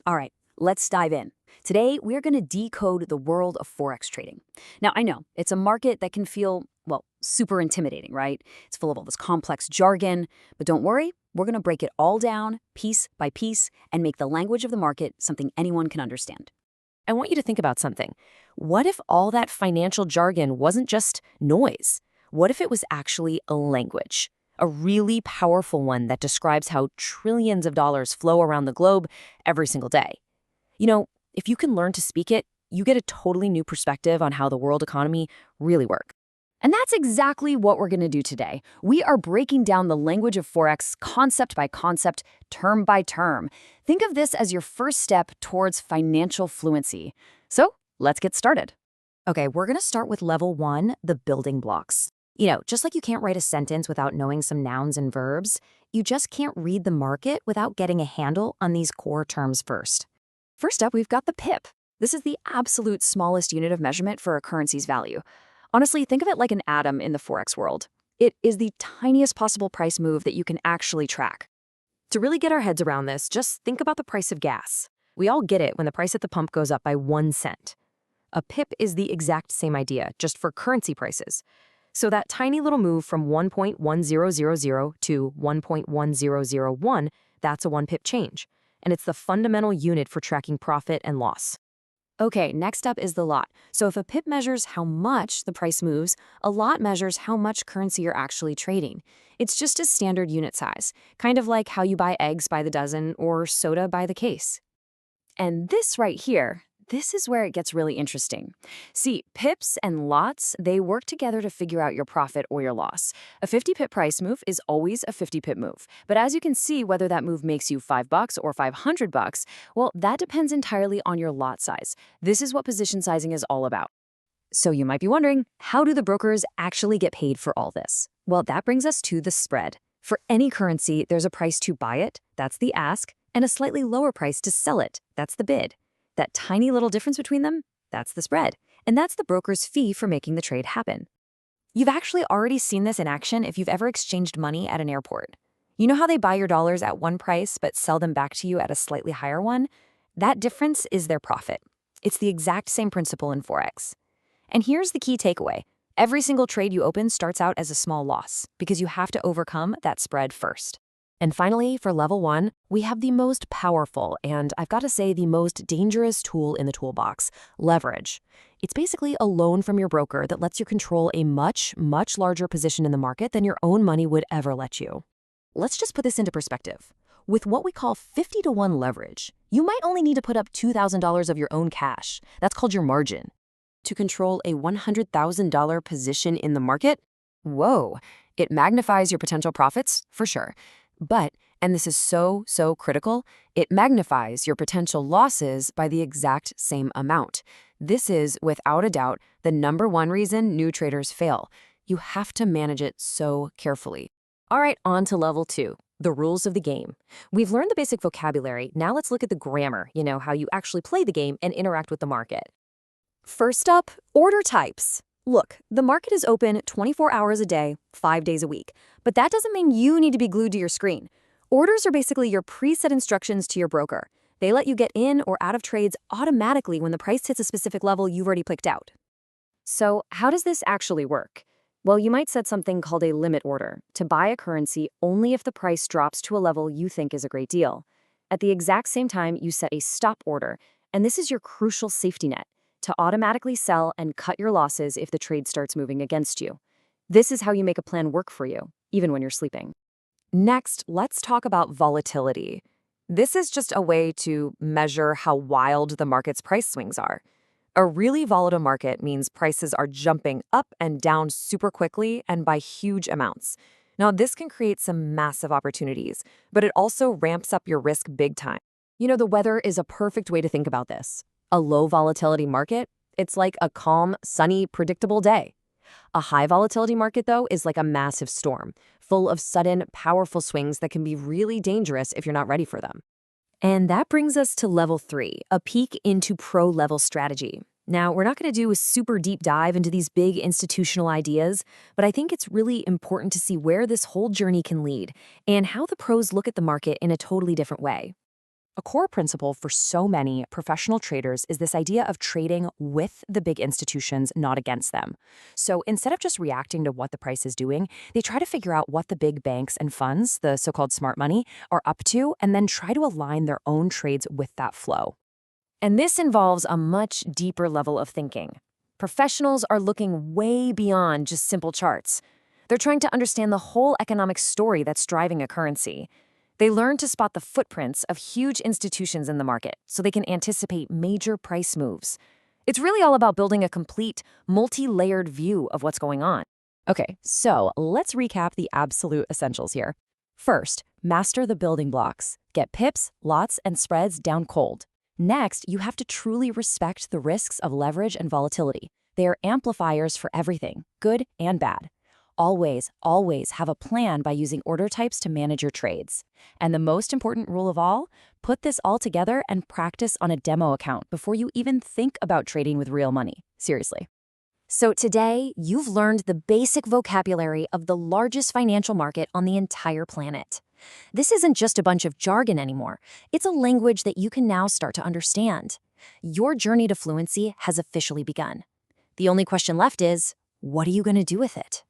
All right, let's dive in. Today, we're going to decode the world of Forex trading. Now, I know it's a market that can feel, well, super intimidating, right? It's full of all this complex jargon, but don't worry, we're going to break it all down piece by piece and make the language of the market something anyone can understand. I want you to think about something. What if all that financial jargon wasn't just noise? What if it was actually a language? A really powerful one that describes how trillions of dollars flow around the globe every single day. You know, if you can learn to speak it, you get a totally new perspective on how the world economy really works. And that's exactly what we're going to do today. We are breaking down the language of Forex concept by concept, term by term. Think of this as your first step towards financial fluency. So let's get started. Okay, we're going to start with level 1, the building blocks. Just like you can't write a sentence without knowing some nouns and verbs, you just can't read the market without getting a handle on these core terms first. First up, we've got the pip. This is the absolute smallest unit of measurement for a currency's value. Honestly, think of it like an atom in the Forex world. It is the tiniest possible price move that you can actually track. To really get our heads around this, just think about the price of gas. We all get it when the price at the pump goes up by 1 cent. A pip is the exact same idea, just for currency prices. So that tiny little move from 1.1000 to 1.1001, that's a 1 pip change. And it's the fundamental unit for tracking profit and loss. Okay, next up is the lot. So if a pip measures how much the price moves, a lot measures how much currency you're actually trading. It's just a standard unit size, kind of like how you buy eggs by the dozen or soda by the case. And this right here, this is where it gets really interesting. See, pips and lots, they work together to figure out your profit or your loss. A 50 pip price move is always a 50 pip move. But as you can see, whether that move makes you $5 or $500, well, that depends entirely on your lot size. This is what position sizing is all about. So you might be wondering, how do the brokers actually get paid for all this? Well, that brings us to the spread. For any currency, there's a price to buy it, that's the ask, and a slightly lower price to sell it, that's the bid. That tiny little difference between them, that's the spread. And that's the broker's fee for making the trade happen. You've actually already seen this in action if you've ever exchanged money at an airport. You know how they buy your dollars at one price but sell them back to you at a slightly higher one? That difference is their profit. It's the exact same principle in Forex. And here's the key takeaway. Every single trade you open starts out as a small loss because you have to overcome that spread first. And finally, for level 1, we have the most powerful and, I've got to say, the most dangerous tool in the toolbox, leverage. It's basically a loan from your broker that lets you control a much, much larger position in the market than your own money would ever let you. Let's just put this into perspective. With what we call 50-to-1 leverage, you might only need to put up $2,000 of your own cash. That's called your margin. To control a $100,000 position in the market? Whoa, it magnifies your potential profits, for sure. But, and this is so critical, it magnifies your potential losses by the exact same amount. This is, without a doubt, the #1 reason new traders fail. You have to manage it so carefully. All right, on to level 2, the rules of the game. We've learned the basic vocabulary. Now let's look at the grammar, how you actually play the game and interact with the market. First up, order types. Look, the market is open 24 hours a day, 5 days a week. But that doesn't mean you need to be glued to your screen. Orders are basically your preset instructions to your broker. They let you get in or out of trades automatically when the price hits a specific level you've already picked out. So how does this actually work? Well, you might set something called a limit order to buy a currency only if the price drops to a level you think is a great deal. At the exact same time, you set a stop order, and this is your crucial safety net to automatically sell and cut your losses if the trade starts moving against you. This is how you make a plan work for you, even when you're sleeping. Next, let's talk about volatility. This is just a way to measure how wild the market's price swings are. A really volatile market means prices are jumping up and down super quickly and by huge amounts. Now, this can create some massive opportunities, but it also ramps up your risk big time. The weather is a perfect way to think about this. A low volatility market, it's like a calm, sunny, predictable day. A high volatility market, though, is like a massive storm, full of sudden, powerful swings that can be really dangerous if you're not ready for them. And that brings us to level 3, a peek into pro-level strategy. Now, we're not going to do a super deep dive into these big institutional ideas, but I think it's really important to see where this whole journey can lead and how the pros look at the market in a totally different way. A core principle for so many professional traders is this idea of trading with the big institutions, not against them. So instead of just reacting to what the price is doing, they try to figure out what the big banks and funds, the so called smart money, are up to, and then try to align their own trades with that flow. And this involves a much deeper level of thinking. Professionals are looking way beyond just simple charts. They're trying to understand the whole economic story that's driving a currency. They learn to spot the footprints of huge institutions in the market so they can anticipate major price moves. It's really all about building a complete, multi-layered view of what's going on. Okay, so let's recap the absolute essentials here. First, master the building blocks. Get pips, lots, and spreads down cold. Next, you have to truly respect the risks of leverage and volatility. They are amplifiers for everything, good and bad. Always, always have a plan by using order types to manage your trades. And the most important rule of all, put this all together and practice on a demo account before you even think about trading with real money. Seriously. So today, you've learned the basic vocabulary of the largest financial market on the entire planet. This isn't just a bunch of jargon anymore. It's a language that you can now start to understand. Your journey to fluency has officially begun. The only question left is, what are you going to do with it?